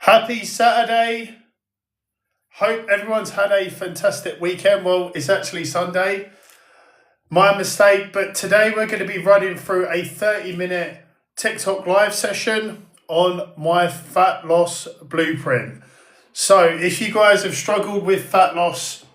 Happy Saturday. Hope everyone's had a fantastic weekend. Well, it's actually Sunday. My mistake, but today we're going to be running through a 30-minute TikTok live session on my fat loss blueprint. So if you guys have struggled with fat loss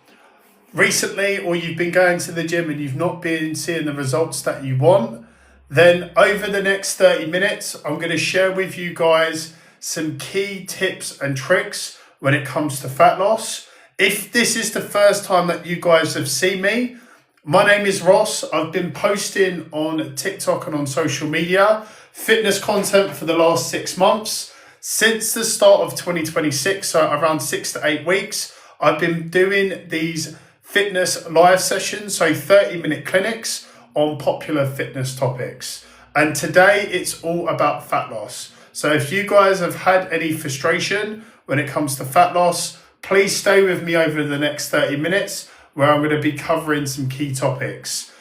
recently, or you've been going to the gym and you've not been seeing the results that you want, then over the next 30 minutes, I'm going to share with you guys some key tips and tricks when it comes to fat loss. If this is the first time that you guys have seen me, my name is Ross. I've been posting on TikTok and on social media fitness content for the last 6 months. Since the start of 2026, so around 6 to 8 weeks, I've been doing these fitness live sessions, so 30-minute clinics on popular fitness topics. And today it's all about fat loss. So if you guys have had any frustration when it comes to fat loss, please stay with me over the next 30 minutes where I'm going to be covering some key topics.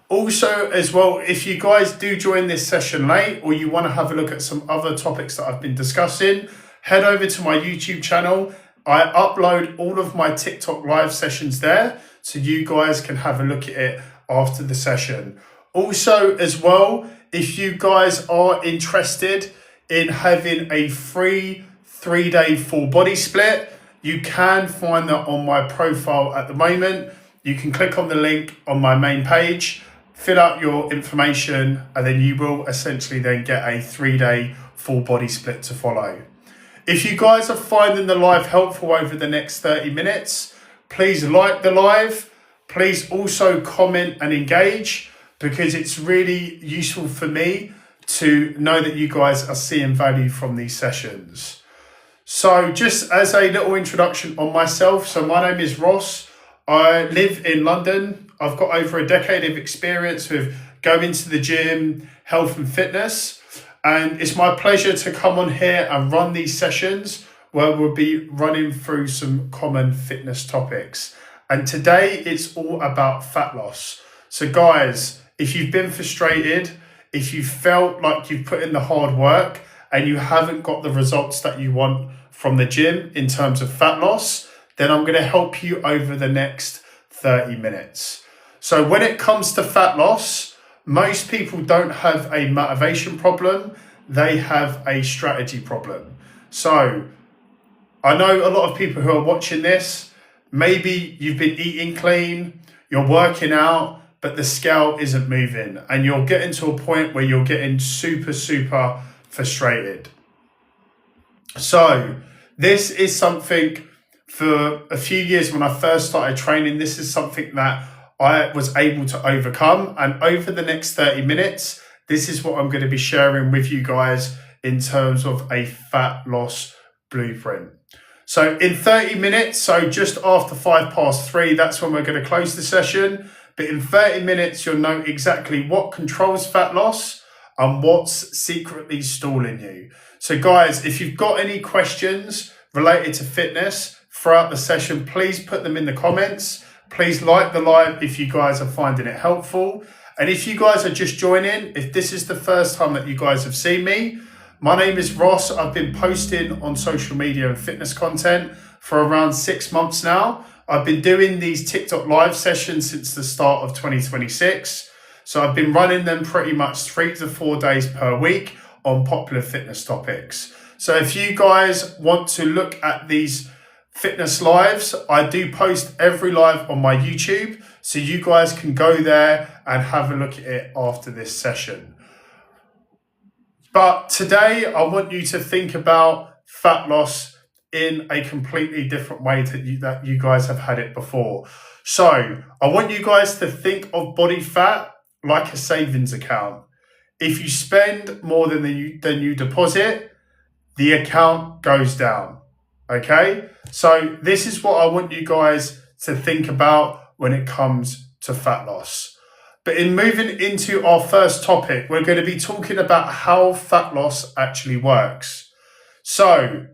Also, as well, if you guys do join this session late or you want to have a look at some other topics that I've been discussing, head over to my YouTube channel. I upload all of my TikTok live sessions there so you guys can have a look at it after the session. Also, as well, if you guys are interested in having a free 3-day full body split, you can find that on my profile at the moment. You can click on the link on my main page, fill out your information, and then you will essentially then get a 3-day full body split to follow. If you guys are finding the live helpful over the next 30 minutes, please like the live. Please also comment and engage, because it's really useful for me to know that you guys are seeing value from these sessions. So just as a little introduction on myself, so my name is Ross. I live in London. I've got over a decade of experience with going to the gym, health and fitness. And it's my pleasure to come on here and run these sessions where we'll be running through some common fitness topics. And today it's all about fat loss. So guys, if you've been frustrated, if you felt like you've put in the hard work and you haven't got the results that you want from the gym in terms of fat loss, then I'm going to help you over the next 30 minutes. So when it comes to fat loss, most people don't have a motivation problem, they have a strategy problem. So I know a lot of people who are watching this, maybe you've been eating clean, you're working out, but the scale isn't moving, and you're getting to a point where you're getting super frustrated. So this is something for a few years when I first started training, this is something that I was able to overcome. And over the next 30 minutes, this is what I'm going to be sharing with you guys in terms of a fat loss blueprint. So in 30 minutes, so just after 3:05, that's when we're going to close the session. But in 30 minutes, you'll know exactly what controls fat loss and what's secretly stalling you. So guys, if you've got any questions related to fitness throughout the session, please put them in the comments. Please like the live if you guys are finding it helpful. And if you guys are just joining, if this is the first time that you guys have seen me, my name is Ross. I've been posting on social media and fitness content for around 6 months now. I've been doing these TikTok live sessions since the start of 2026. So I've been running them pretty much 3 to 4 days per week on popular fitness topics. So if you guys want to look at these fitness lives, I do post every live on my YouTube. So you guys can go there and have a look at it after this session. But today I want you to think about fat loss in a completely different way that you guys have had it before. So I want you guys to think of body fat like a savings account. If you spend more than you deposit, the account goes down. Okay? So this is what I want you guys to think about when it comes to fat loss. But in moving into our first topic, we're going to be talking about how fat loss actually works. So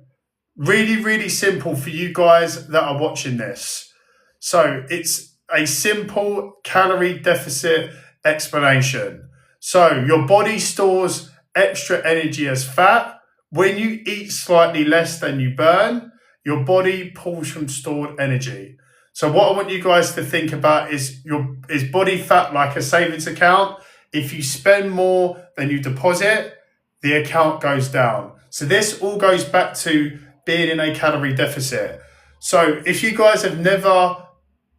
really simple for you guys that are watching this. So it's a simple calorie deficit explanation. So your body stores extra energy as fat when you eat slightly less than you burn, your body pulls from stored energy. So what I want you guys to think about is body fat like a savings account. If you spend more than you deposit, the account goes down. So this all goes back to being in a calorie deficit. So if you guys have never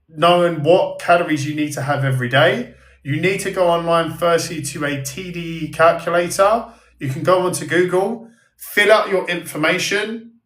known what calories you need to have every day, you need to go online firstly to a TDE calculator. You can go onto Google, fill out your information,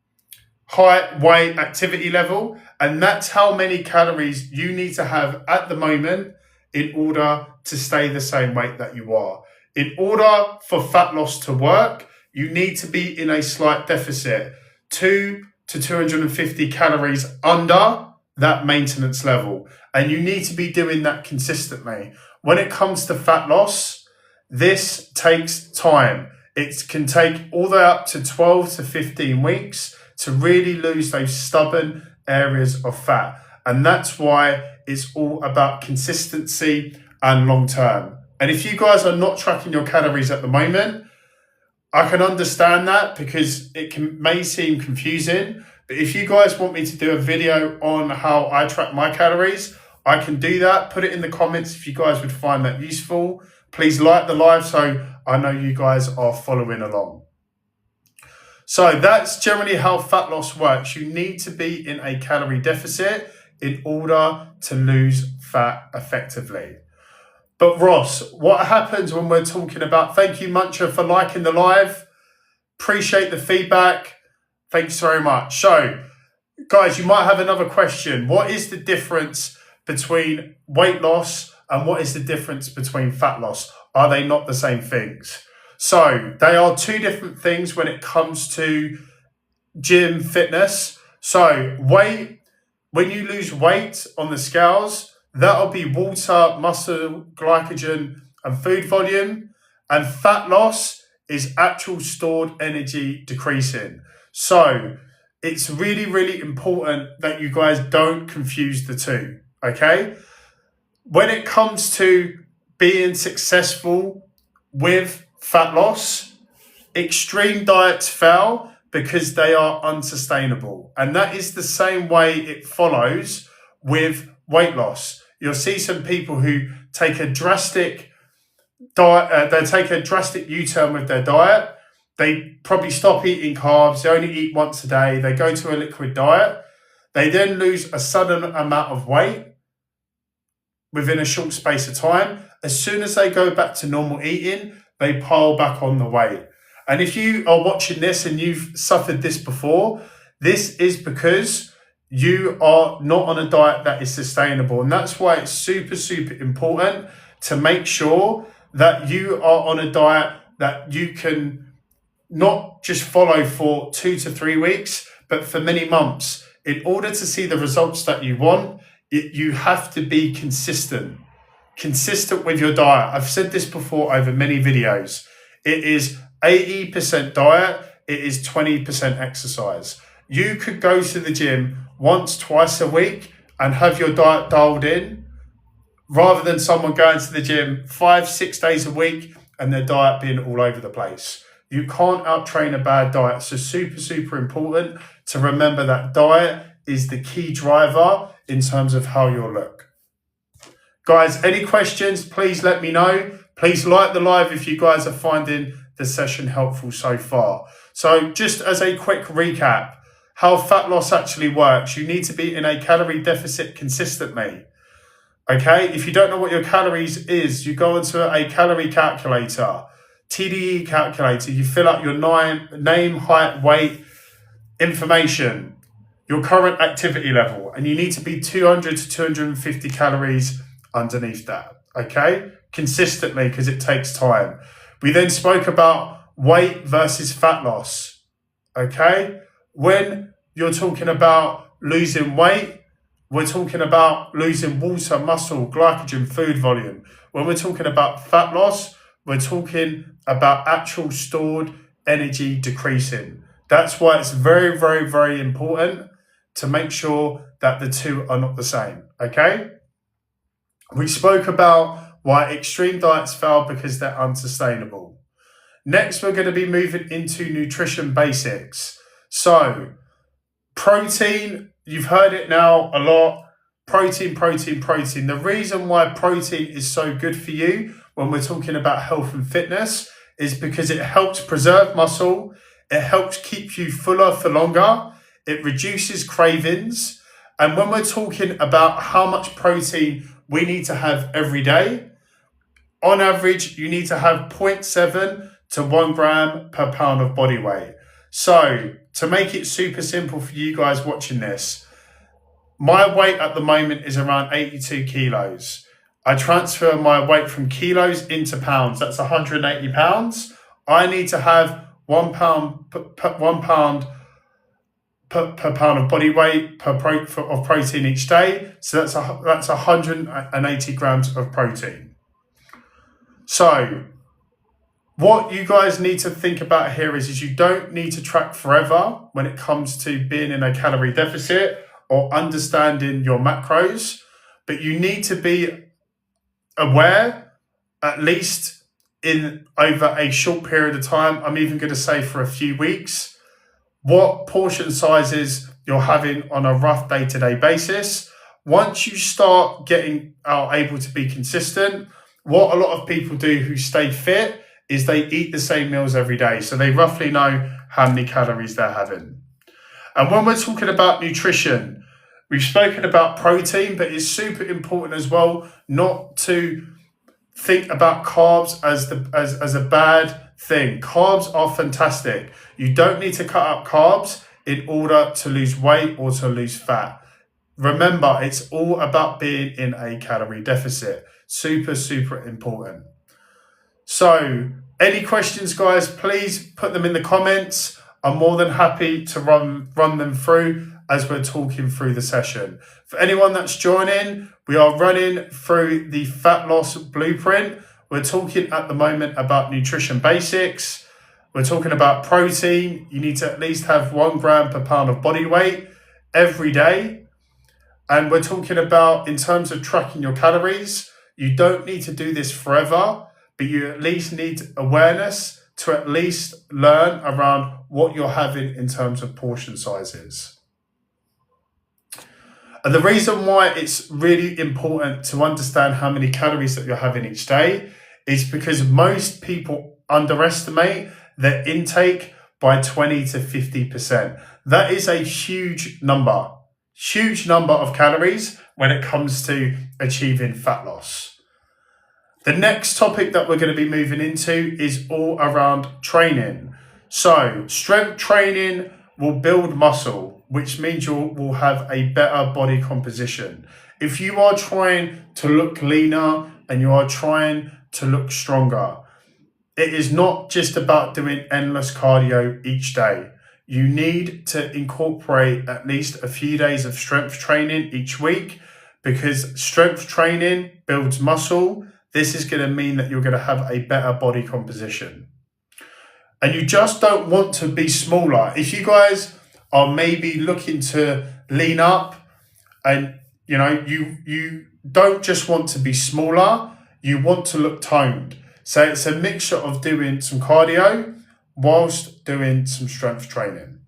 height, weight, activity level, and that's how many calories you need to have at the moment in order to stay the same weight that you are. In order for fat loss to work, you need to be in a slight deficit, 2 to 250 calories under that maintenance level. And you need to be doing that consistently. When it comes to fat loss, this takes time. It can take all the way up to 12 to 15 weeks to really lose those stubborn areas of fat. And that's why it's all about consistency and long term. And if you guys are not tracking your calories at the moment, I can understand that because may seem confusing. But if you guys want me to do a video on how I track my calories, I can do that. Put it in the comments if you guys would find that useful. Please like the live so I know you guys are following along. So that's generally how fat loss works. You need to be in a calorie deficit in order to lose fat effectively. But Ross, what happens when we're talking about, thank you Muncher for liking the live. Appreciate the feedback. Thanks very much. So guys, you might have another question. What is the difference between weight loss and what is the difference between fat loss? Are they not the same things? So they are two different things when it comes to gym fitness. So when you lose weight on the scales, that'll be water, muscle, glycogen, and food volume. And fat loss is actual stored energy decreasing. So it's really, really important that you guys don't confuse the two, okay? When it comes to being successful with fat loss, extreme diets fail because they are unsustainable. And that is the same way it follows with weight loss. You'll see some people who take a drastic diet, they take a drastic U-turn with their diet. They probably stop eating carbs. They only eat once a day. They go to a liquid diet. They then lose a sudden amount of weight within a short space of time. As soon as they go back to normal eating, they pile back on the weight. And if you are watching this and you've suffered this before, this is because you are not on a diet that is sustainable. And that's why it's super, super important to make sure that you are on a diet that you can not just follow for 2 to 3 weeks, but for many months. In order to see the results that you want, you have to be consistent with your diet. I've said this before over many videos. It is 80% diet, it is 20% exercise. You could go to the gym once, twice a week and have your diet dialed in, rather than someone going to the gym 5-6 days a week and their diet being all over the place. You can't out-train a bad diet. So super, super important to remember that diet is the key driver in terms of how you'll look. Guys, any questions, please let me know. Please like the live if you guys are finding the session helpful so far. So just as a quick recap, how fat loss actually works, you need to be in a calorie deficit consistently. Okay, if you don't know what your calories is, you go into a calorie calculator, TDE calculator, you fill out your name, height, weight, information, your current activity level, and you need to be 200 to 250 calories underneath that, okay? Consistently, because it takes time. We then spoke about weight versus fat loss, okay? When you're talking about losing weight, we're talking about losing water, muscle, glycogen, food volume. When we're talking about fat loss, we're talking about actual stored energy decreasing. That's why it's very, very, very important to make sure that the two are not the same, okay? We spoke about why extreme diets fail because they're unsustainable. Next, we're going to be moving into nutrition basics. So, protein, you've heard it now a lot. Protein, protein, protein. The reason why protein is so good for you when we're talking about health and fitness is because it helps preserve muscle, it helps keep you fuller for longer, it reduces cravings. And when we're talking about how much protein we need to have every day, on average, you need to have 0.7 to 1 gram per pound of body weight. So, to make it super simple for you guys watching this, my weight at the moment is around 82 kilos. I transfer my weight from kilos into pounds. That's 180 pounds. I need to have 1 pound per pound of body weight of protein each day. So that's 180 grams of protein. So what you guys need to think about here is you don't need to track forever when it comes to being in a calorie deficit or understanding your macros, but you need to be aware, at least in over a short period of time, I'm even going to say for a few weeks, what portion sizes you're having on a rough day-to-day basis. Once you start are able to be consistent, what a lot of people do who stay fit is they eat the same meals every day. So they roughly know how many calories they're having. And when we're talking about nutrition, we've spoken about protein, but it's super important as well not to think about carbs as a bad thing. Carbs are fantastic. You don't need to cut out carbs in order to lose weight or to lose fat. Remember, it's all about being in a calorie deficit. Super, super important. So, any questions, guys, please put them in the comments. I'm more than happy to run them through as we're talking through the session. For anyone that's joining, we are running through the fat loss blueprint. We're talking at the moment about nutrition basics. We're talking about protein. You need to at least have 1 gram per pound of body weight every day. And we're talking about, in terms of tracking your calories, you don't need to do this forever, but you at least need awareness to at least learn around what you're having in terms of portion sizes. And the reason why it's really important to understand how many calories that you're having each day is because most people underestimate their intake by 20 to 50%. That is a huge number of calories when it comes to achieving fat loss. The next topic that we're going to be moving into is all around training. So strength training will build muscle, which means you will have a better body composition. If you are trying to look leaner and you are trying to look stronger, it is not just about doing endless cardio each day. You need to incorporate at least a few days of strength training each week, because strength training builds muscle. This is going to mean that you're going to have a better body composition. And you just don't want to be smaller. If you guys are maybe looking to lean up and you don't just want to be smaller, you want to look toned. So it's a mixture of doing some cardio whilst doing some strength training.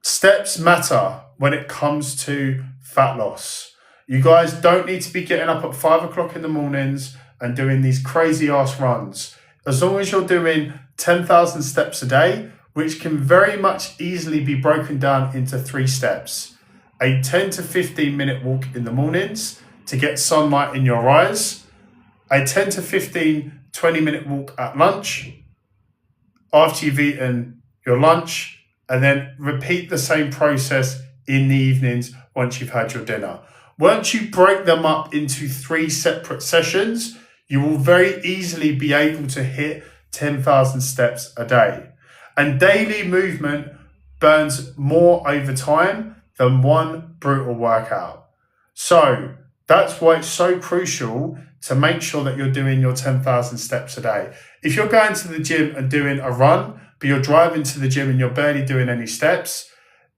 Steps matter when it comes to fat loss. You guys don't need to be getting up at 5 o'clock in the mornings and doing these crazy ass runs. As long as you're doing 10,000 steps a day, which can very much easily be broken down into 3 steps. A 10 to 15 minute walk in the mornings to get sunlight in your eyes. A 10 to 20 minute walk at lunch after you've eaten your lunch, and then repeat the same process in the evenings once you've had your dinner. Once you break them up into 3 separate sessions, you will very easily be able to hit 10,000 steps a day. And daily movement burns more over time than one brutal workout. So that's why it's so crucial to make sure that you're doing your 10,000 steps a day. If you're going to the gym and doing a run, but you're driving to the gym and you're barely doing any steps,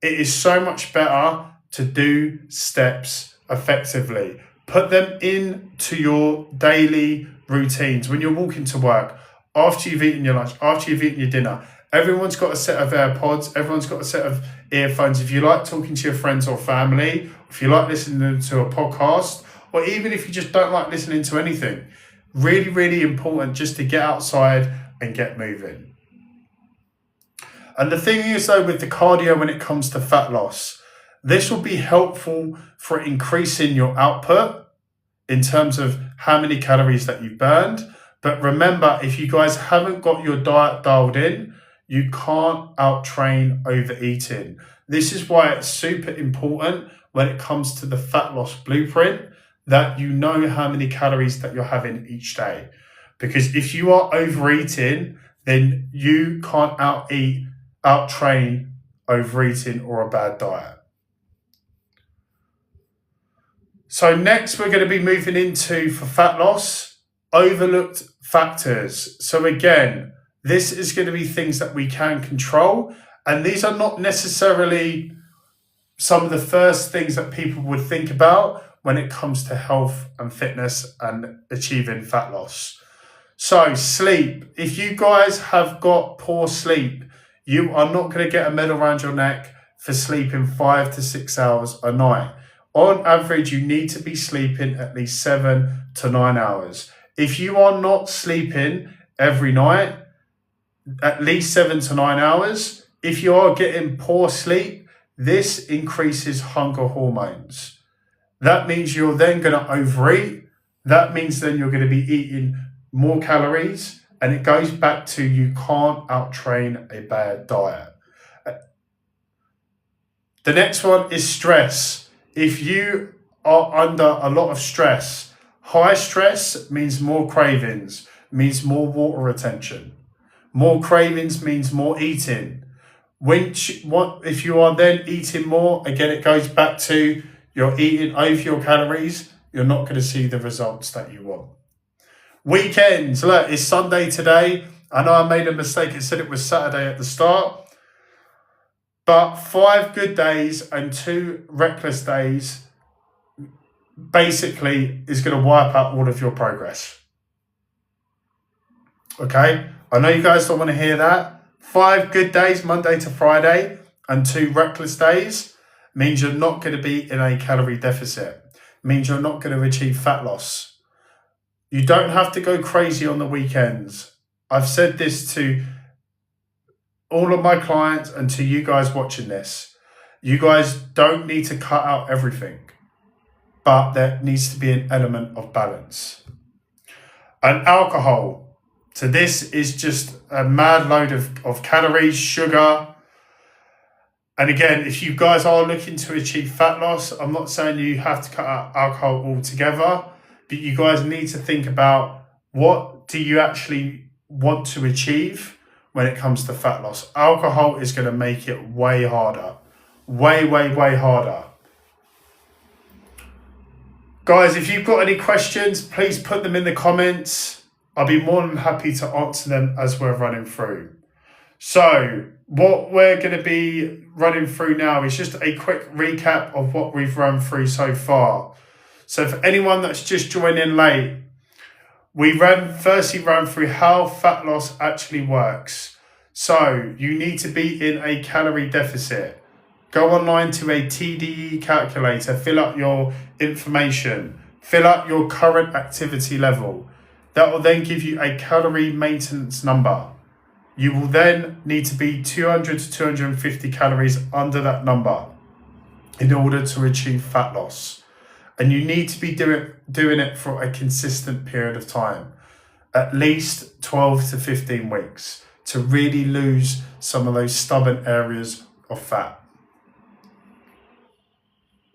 it is so much better to do steps effectively. Put them into your daily routines. When you're walking to work, after you've eaten your lunch, after you've eaten your dinner. Everyone's got a set of AirPods. Everyone's got a set of earphones. If you like talking to your friends or family, if you like listening to a podcast, or even if you just don't like listening to anything, really, really important just to get outside and get moving. And the thing is though, with the cardio, when it comes to fat loss, this will be helpful for increasing your output in terms of how many calories that you've burned. But remember, if you guys haven't got your diet dialed in, you can't out-train overeating. This is why it's super important when it comes to the fat loss blueprint that you know how many calories that you're having each day. Because if you are overeating, then you can't out-train overeating or a bad diet. So next we're going to be moving into, for fat loss, overlooked factors. So again, this is going to be things that we can control. And these are not necessarily some of the first things that people would think about when it comes to health and fitness and achieving fat loss. So sleep. If you guys have got poor sleep, you are not going to get a medal around your neck for sleeping 5 to 6 hours a night. On average, you need to be sleeping at least 7 to 9 hours. If you are not sleeping every night, at least 7 to 9 hours, if you are getting poor sleep, this increases hunger hormones. That means you're then going to overeat. That means then you're going to be eating more calories. And it goes back to, you can't out-train a bad diet. The next one is stress. If you are under a lot of stress, high stress means more cravings, means more water retention. More cravings means more eating. If you are then eating more, again, it goes back to, you're eating over your calories, you're not going to see the results that you want. Weekends, look, it's Sunday today. I know I made a mistake and said it was Saturday at the start. But 5 good days and 2 reckless days basically is going to wipe out all of your progress. Okay? I know you guys don't want to hear that. 5 good days, Monday to Friday, and 2 reckless days means you're not going to be in a calorie deficit. Means you're not going to achieve fat loss. You don't have to go crazy on the weekends. I've said this to all of my clients and to you guys watching this. You guys don't need to cut out everything, but there needs to be an element of balance. And alcohol. So this is just a mad load of calories, sugar. And again, if you guys are looking to achieve fat loss, I'm not saying you have to cut out alcohol altogether, but you guys need to think about, what do you actually want to achieve when it comes to fat loss? Alcohol is going to make it way harder. Way, way, way harder. Guys, if you've got any questions, please put them in the comments. I'll be more than happy to answer them as we're running through. So what we're going to be running through now is just a quick recap of what we've run through so far. So for anyone that's just joining late, we firstly ran through how fat loss actually works. So you need to be in a calorie deficit. Go online to a TDE calculator, fill up your information, fill up your current activity level. That will then give you a calorie maintenance number. You will then need to be 200 to 250 calories under that number in order to achieve fat loss. And you need to be doing it for a consistent period of time, at least 12 to 15 weeks, to really lose some of those stubborn areas of fat.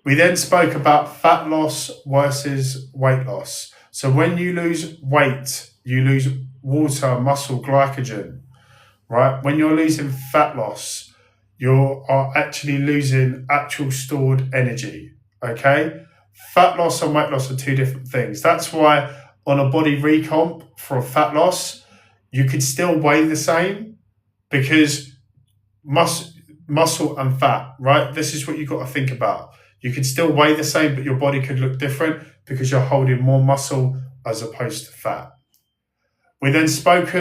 We then spoke about fat loss versus weight loss. So when you lose weight, you lose water, muscle, glycogen, right? When you're losing fat loss, you are actually losing actual stored energy, okay? Fat loss and weight loss are 2 different things. That's why on a body recomp for a fat loss, you could still weigh the same, because muscle and fat, right? This is what you've got to think about. You could still weigh the same, but your body could look different because you're holding more muscle as opposed to fat. We then spoke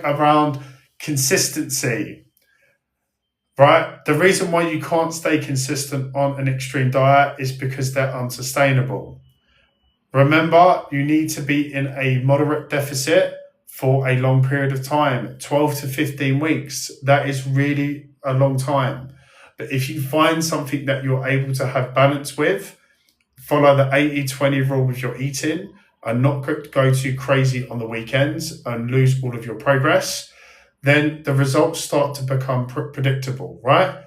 around consistency, right? The reason why you can't stay consistent on an extreme diet is because they're unsustainable. Remember, you need to be in a moderate deficit for a long period of time, 12 to 15 weeks. That is really a long time. But if you find something that you're able to have balance with, follow the 80-20 rule with your eating and not go too crazy on the weekends and lose all of your progress, then the results start to become predictable, right?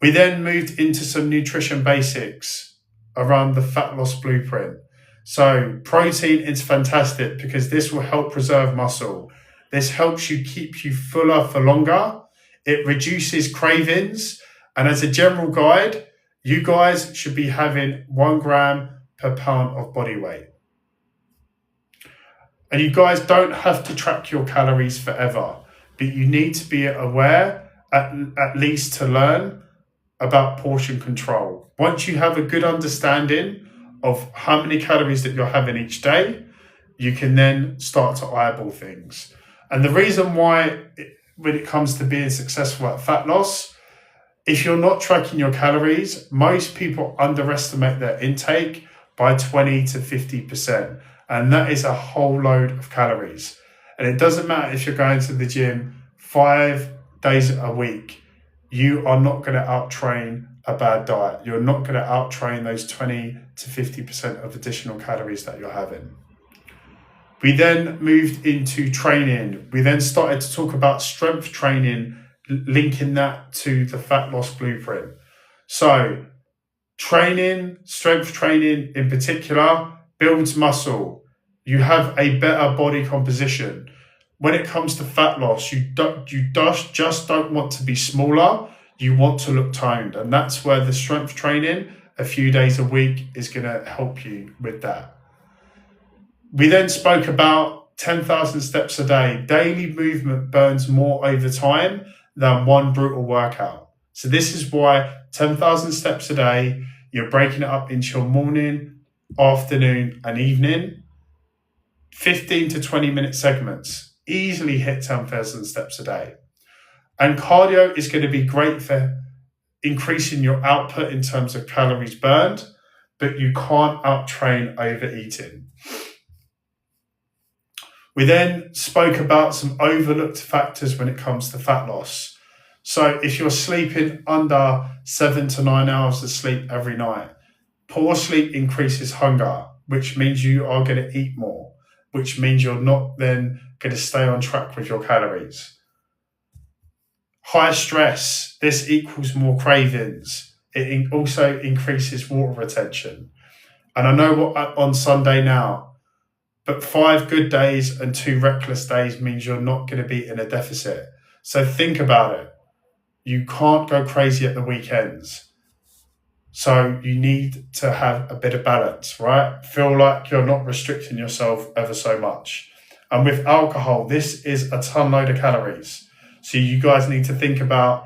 We then moved into some nutrition basics around the fat loss blueprint. So protein is fantastic because this will help preserve muscle. This helps you keep you fuller for longer. It reduces cravings. And as a general guide, you guys should be having 1 gram per pound of body weight. And you guys don't have to track your calories forever, but you need to be aware, at least to learn about portion control. Once you have a good understanding of how many calories that you're having each day, you can then start to eyeball things. And the reason why, when it comes to being successful at fat loss, if you're not tracking your calories, most people underestimate their intake by 20 to 50%. And that is a whole load of calories. And it doesn't matter if you're going to the gym 5 days a week, you are not going to out-train a bad diet. You're not going to out-train those 20 to 50% of additional calories that you're having. We then moved into training. We then started to talk about strength training, linking that to the fat loss blueprint. So training, strength training in particular, builds muscle. You have a better body composition. When it comes to fat loss, you just don't want to be smaller. You want to look toned. And that's where the strength training a few days a week is going to help you with that. We then spoke about 10,000 steps a day. Daily movement burns more over time than one brutal workout. So this is why 10,000 steps a day, you're breaking it up into your morning, afternoon and evening. 15 to 20 minute segments. Easily hit 10,000 steps a day. And cardio is going to be great for increasing your output in terms of calories burned, but you can't out-train overeating. We then spoke about some overlooked factors when it comes to fat loss. So if you're sleeping under 7 to 9 hours of sleep every night, poor sleep increases hunger, which means you are going to eat more, which means you're not then going to stay on track with your calories. High stress, this equals more cravings. It also increases water retention. And I know what on Sunday now, but 5 good days and 2 reckless days means you're not going to be in a deficit. So think about it. You can't go crazy at the weekends. So you need to have a bit of balance, right? Feel like you're not restricting yourself ever so much. And with alcohol, this is a ton load of calories. So you guys need to think about,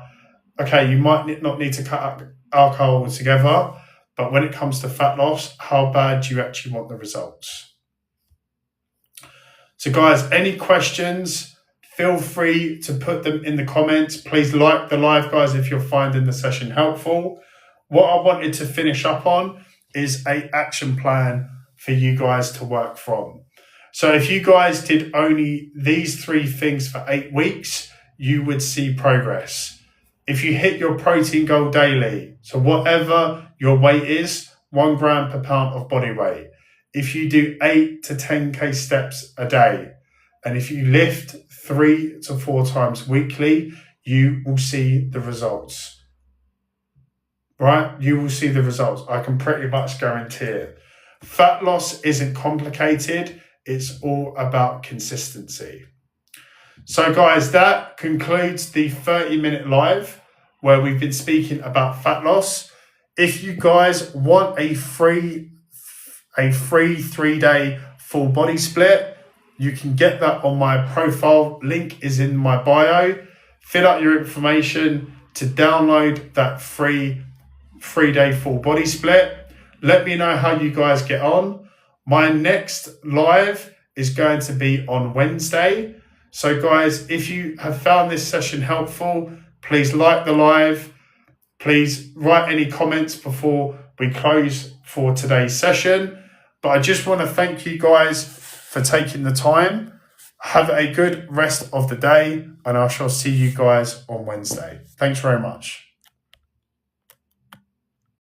okay, you might not need to cut out alcohol altogether, but when it comes to fat loss, how bad do you actually want the results? So guys, any questions, feel free to put them in the comments. Please like the live, guys, if you're finding the session helpful. What I wanted to finish up on is an action plan for you guys to work from. So if you guys did only these 3 things for 8 weeks, you would see progress. If you hit your protein goal daily, so whatever your weight is, 1 gram per pound of body weight. If you do 8 to 10K steps a day, and if you lift 3 to 4 times weekly, you will see the results. Right? You will see the results. I can pretty much guarantee it. Fat loss isn't complicated. It's all about consistency. So guys, that concludes the 30-minute live where we've been speaking about fat loss. If you guys want a free 3-day full body split, you can get that on my profile. Link is in my bio. Fill out your information to download that free 3-day full body split. Let me know how you guys get on. My next live is going to be on Wednesday. So guys, if you have found this session helpful, please like the live. Please write any comments before we close for today's session. But I just want to thank you guys for taking the time. Have a good rest of the day, and I shall see you guys on Wednesday. Thanks very much.